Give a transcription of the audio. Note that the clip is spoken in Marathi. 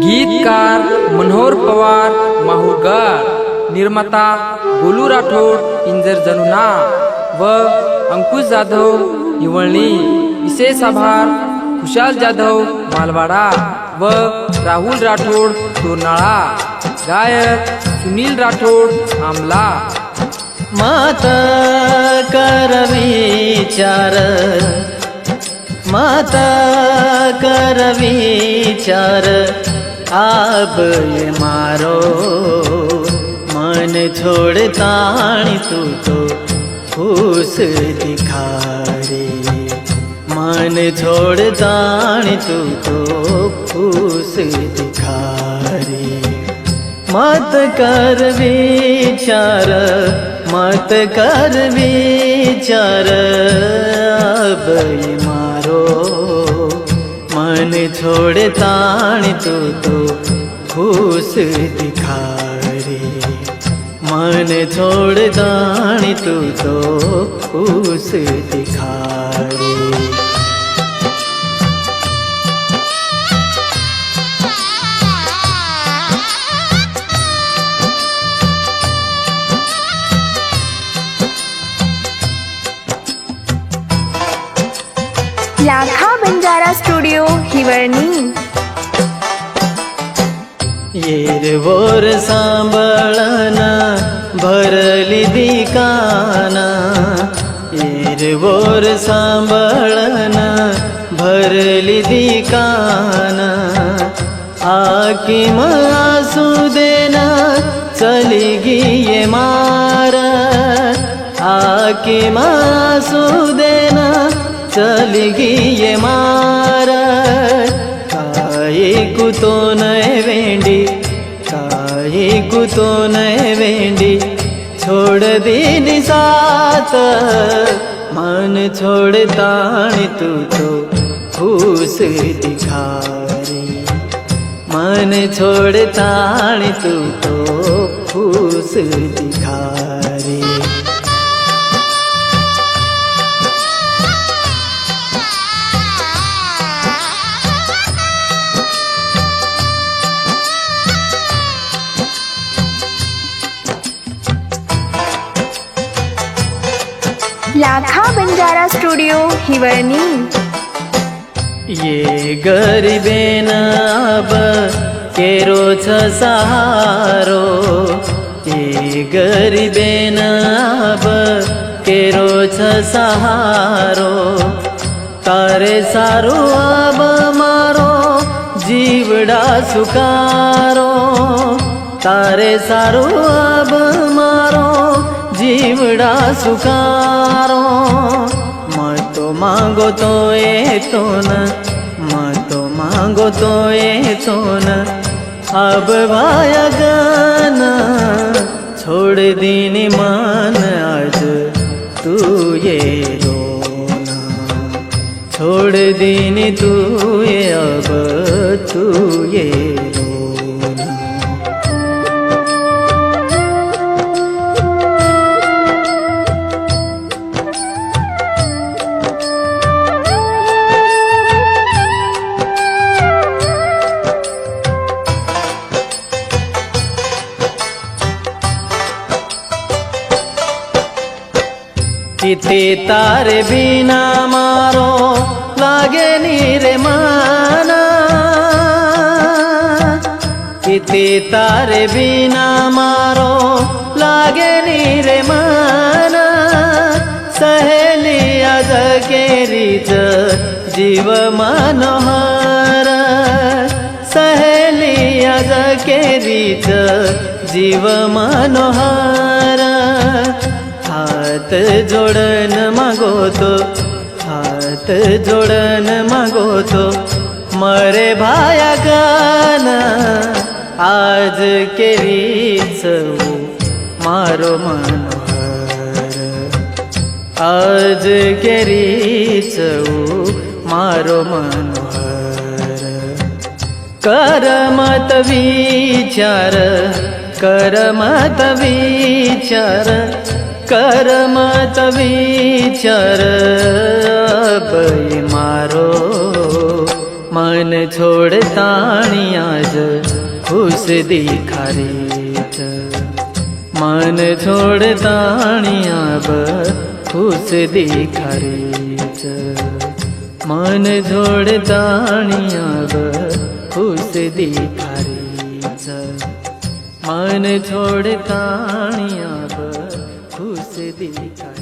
गीतकार मनोहर पवार माहुरगर, निर्माता गोलू राठोड इंजर जनुना व अंकुश जाधव हिवळणी। विशेष आभार खुशाल जाधव मालवाडा व राहुल राठोड तोरनाळा। गायक सुनील राठोड आमला। माता कर विचार, माता कर विचार, आब ये मारो मन छोड़ ताणी तू तो खुश दिखा रे, मन छोड़ ताणी तू तो खुश दिखा रे। मत कर विचार, मत कर विचार, अब ये मारो मन छोड़ ताणी तू तो खुश दिखा रे, मन छोड़ ताणी तू तो खुश दिखा रे। लाखा बंजारा स्टुडिओ हिवळणी। येरवोर सांभाळना भरली दिकाना, येरवोर सांभाळना भरली दिकाना। आकी आसू देना चली गिये मार, आकी आसू देना चली गिये मार। काई कुतो नय वेंडी, काई कुतो नय वेंडी, छोड़ दीनी साथ मन छोड़ ताणी तू तो खुश दिखा रे, मन छोड़ ताणी तू तो खुश दिखा रे। लाखा बंजारा स्टुडिओ हिवळणी। ये गरीबेन अब केरो छ सहारो, ये गरीबेन अब केरो छ सहारो। तारे सारो अब मारो जीवड़ा सुकारो, तारे सारो अब मारो जीवड़ा सुकारो। मतो मांगो तो ये तो न, मतो मांगो तो ये तो न, अब भाया गाना छोड़ दीनी मान आज तू ये रोना, छोड़ दीनी तू ये अब तू ये रोना। किती तारे बिना मारो लागे नीरे माना, किती तारे बिना मारो लागे नीरे माना। सहेली आज केरीच जीव मनोहर, सहेली आज केरीच जीव मनोहर। हात जोडन मागो तो, हात जोडन मागो तो, मरे भाया गाना आज केरीच मारो मनोहर, आज केरीच मारो मनोहर। कर मत विचार, कर मत विचार, कर मत विचार, अब ये मारो मन छोड़ताणी आज खुश दिखारीच मन छोड़ताणी अब खुश दिखारीच मन छोड़ताणी अब खुश दिखारीच मन छोड़ताणी अब खुश दिखारीच